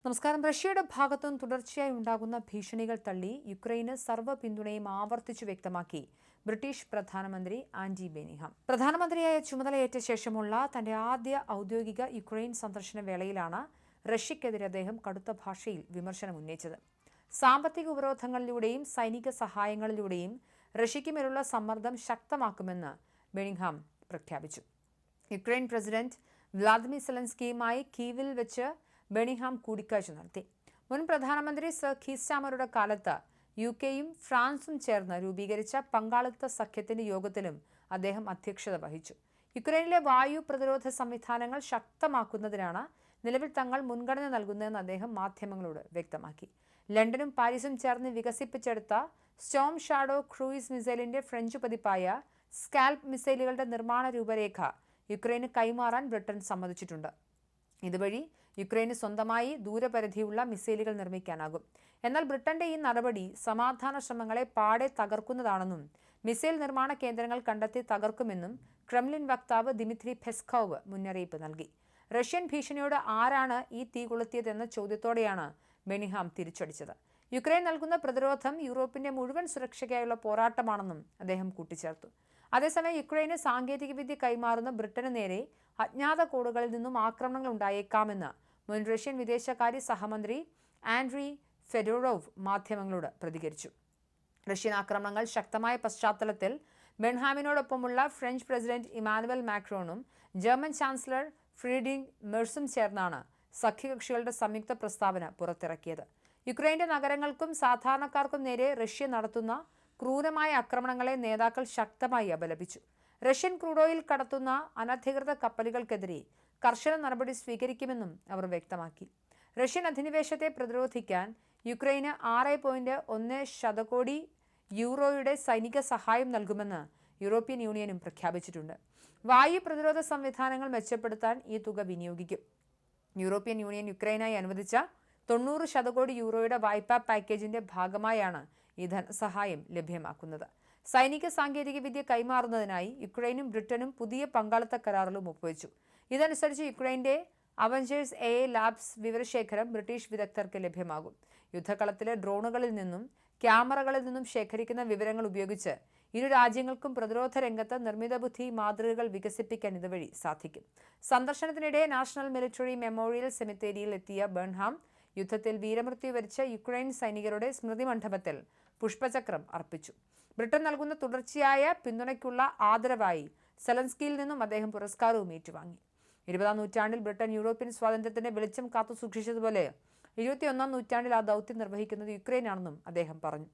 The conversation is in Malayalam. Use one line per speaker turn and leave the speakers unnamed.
നമസ്കാരം. റഷ്യയുടെ ഭാഗത്തുനിന്ന് തുടർച്ചയായി ഉണ്ടാകുന്ന ഭീഷണികൾ തള്ളി യുക്രൈന് സർവ്വ പിന്തുണയും ആവർത്തിച്ചു വ്യക്തമാക്കി ബ്രിട്ടീഷ് പ്രധാനമന്ത്രി ആൻഡി ബെനിഹാം. പ്രധാനമന്ത്രിയായ ചുമതലയേറ്റ ശേഷമുള്ള തന്റെ ആദ്യ ഔദ്യോഗിക യുക്രൈൻ സന്ദർശന വേളയിലാണ് റഷ്യക്കെതിരെ അദ്ദേഹം കടുത്ത ഭാഷയിൽ വിമർശനം ഉന്നയിച്ചത്. സാമ്പത്തിക ഉപരോധങ്ങളിലൂടെയും സൈനിക സഹായങ്ങളിലൂടെയും റഷ്യയ്ക്ക് മേലുള്ള സമ്മർദ്ദം ശക്തമാക്കുമെന്ന് ബെനിഹാം പ്രഖ്യാപിച്ചു. യുക്രൈൻ പ്രസിഡന്റ് വ്ളാദിമിർ സെലൻസ്കിയുമായി കീവിൽ വെച്ച് ബെനിഹാം കൂടിക്കാഴ്ച നടത്തി. മുൻ പ്രധാനമന്ത്രി സർ കീർ സ്റ്റാമറുടെ കാലത്ത് യുകെയും ഫ്രാൻസും ചേർന്ന് രൂപീകരിച്ച പങ്കാളിത്ത സഖ്യത്തിന്റെ യോഗത്തിലും അദ്ദേഹം അധ്യക്ഷത വഹിച്ചു. യുക്രൈനിലെ വായു പ്രതിരോധ സംവിധാനങ്ങൾ ശക്തമാക്കുന്നതിനാണ് നിലവിൽ തങ്ങൾ മുൻഗണന നൽകുന്നതെന്ന് അദ്ദേഹം മാധ്യമങ്ങളോട് വ്യക്തമാക്കി. ലണ്ടനും പാരീസും ചേർന്ന് വികസിപ്പിച്ചെടുത്ത സ്റ്റോം ഷാഡോ ക്രൂയിസ് മിസൈലിന്റെ ഫ്രഞ്ച് പതിപ്പായ സ്കാൽപ് മിസൈലുകളുടെ നിർമ്മാണ രൂപരേഖ യുക്രൈന് കൈമാറാൻ ബ്രിട്ടൻ സമ്മതിച്ചിട്ടുണ്ട്. ഇതുവഴി യുക്രൈന് സ്വന്തമായി ദൂരപരിധിയുള്ള മിസൈലുകൾ നിർമ്മിക്കാനാകും. എന്നാൽ ബ്രിട്ടന്റെ ഈ നടപടി സമാധാന ശ്രമങ്ങളെ പാടെ തകർക്കുന്നതാണെന്നും മിസൈൽ നിർമ്മാണ കേന്ദ്രങ്ങൾ കണ്ടെത്തി തകർക്കുമെന്നും ക്രെംലിൻ വക്താവ് ദിമിത്രി പെസ്കോവ് മുന്നറിയിപ്പ് നൽകി. റഷ്യൻ ഭീഷണിയോട് ആരാണ് ഈ തീ കൊളുത്തിയതെന്ന ചോദ്യത്തോടെയാണ് ബെനിഹാം തിരിച്ചടിച്ചത്. യുക്രൈൻ നൽകുന്ന പ്രതിരോധം യൂറോപ്പിന്റെ മുഴുവൻ സുരക്ഷയ്ക്കായുള്ള പോരാട്ടമാണെന്നും അദ്ദേഹം കൂട്ടിച്ചേർത്തു. അതേസമയം യുക്രൈന് സാങ്കേതികവിദ്യ കൈമാറുന്ന ബ്രിട്ടന് നേരെ അജ്ഞാത കോണുകളിൽ നിന്നും ആക്രമണങ്ങൾ ഉണ്ടായേക്കാമെന്ന് മുൻ റഷ്യൻ വിദേശകാര്യ സഹമന്ത്രി ആൻഡ്രി ഫെഡോറോവ് മാധ്യമങ്ങളോട് പ്രതികരിച്ചു. റഷ്യൻ ആക്രമണങ്ങൾ ശക്തമായ പശ്ചാത്തലത്തിൽ ബെൻഹാമിനോടൊപ്പമുള്ള ഫ്രഞ്ച് പ്രസിഡന്റ് ഇമാനുവൽ മാക്രോണും ജർമ്മൻ ചാൻസലർ ഫ്രീഡ്രിക് മെർസും ചേർന്നാണ് സഖ്യകക്ഷികളുടെ സംയുക്ത പ്രസ്താവന പുറത്തിറക്കിയത്. യുക്രൈന്റെ നഗരങ്ങൾക്കും സാധാരണക്കാർക്കും നേരെ റഷ്യ നടത്തുന്ന ക്രൂരമായ ആക്രമണങ്ങളെ നേതാക്കൾ ശക്തമായി അപലപിച്ചു. റഷ്യൻ ക്രൂഡ് ഓയിൽ കടത്തുന്ന അനധികൃത കപ്പലുകൾക്കെതിരെ കർശന നടപടി സ്വീകരിക്കുമെന്നും അവർ വ്യക്തമാക്കി. റഷ്യൻ അധിനിവേശത്തെ പ്രതിരോധിക്കാൻ യുക്രൈന് 6.1 ശതകോടി യൂറോയുടെ സൈനിക സഹായം നൽകുമെന്ന് യൂറോപ്യൻ യൂണിയനും പ്രഖ്യാപിച്ചിട്ടുണ്ട്. വായു പ്രതിരോധ സംവിധാനങ്ങൾ മെച്ചപ്പെടുത്താൻ ഈ തുക വിനിയോഗിക്കും. യൂറോപ്യൻ യൂണിയൻ യുക്രൈനായി അനുവദിച്ച 90 ശതകോടി യൂറോയുടെ വായ്പാ പാക്കേജിന്റെ ഭാഗമായാണ് ഈ ധനസഹായം ലഭ്യമാക്കുന്നത്. സൈനിക സാങ്കേതിക വിദ്യ കൈമാറുന്നതിനായി യുക്രൈനും ബ്രിട്ടനും പുതിയ പങ്കാളിത്ത കരാറിലും ഒപ്പുവെച്ചു. ഇതനുസരിച്ച് യുക്രൈന്റെ അവഞ്ചേഴ്സ് എ ലാബ്സ് വിവരശേഖരം ബ്രിട്ടീഷ് വിദഗ്ധർക്ക് ലഭ്യമാകും. യുദ്ധകളത്തിലെ ഡ്രോണുകളിൽ നിന്നും ക്യാമറകളിൽ നിന്നും ശേഖരിക്കുന്ന വിവരങ്ങൾ ഉപയോഗിച്ച് ഇരു രാജ്യങ്ങൾക്കും പ്രതിരോധ രംഗത്ത് നിർമ്മിത ബുദ്ധി മാതൃകകൾ വികസിപ്പിക്കാൻ ഇതുവഴി സാധിക്കും. സന്ദർശനത്തിനിടെ നാഷണൽ മിലിറ്ററി മെമ്മോറിയൽ സെമിത്തേരിയിൽ എത്തിയ ബെൻഹാം യുദ്ധത്തിൽ വീരമൃത്യു വരിച്ച യുക്രൈൻ സൈനികരുടെ സ്മൃതി മണ്ഡപത്തിൽ പുഷ്പചക്രം അർപ്പിച്ചു. ബ്രിട്ടൻ നൽകുന്ന തുടർച്ചയായ പിന്തുണയ്ക്കുള്ള ആദരവായി സെലൻസ്കിയിൽ നിന്നും അദ്ദേഹം പുരസ്കാരവും ഏറ്റുവാങ്ങി. 20-ാം നൂറ്റാണ്ടിൽ ബ്രിട്ടൻ യൂറോപ്യൻ സ്വാതന്ത്ര്യത്തിന്റെ വെളിച്ചം കാത്തു സൂക്ഷിച്ചതുപോലെ 21-ാം നൂറ്റാണ്ടിൽ ആ ദൗത്യം നിർവഹിക്കുന്നത് യുക്രൈനാണെന്നും അദ്ദേഹം പറഞ്ഞു.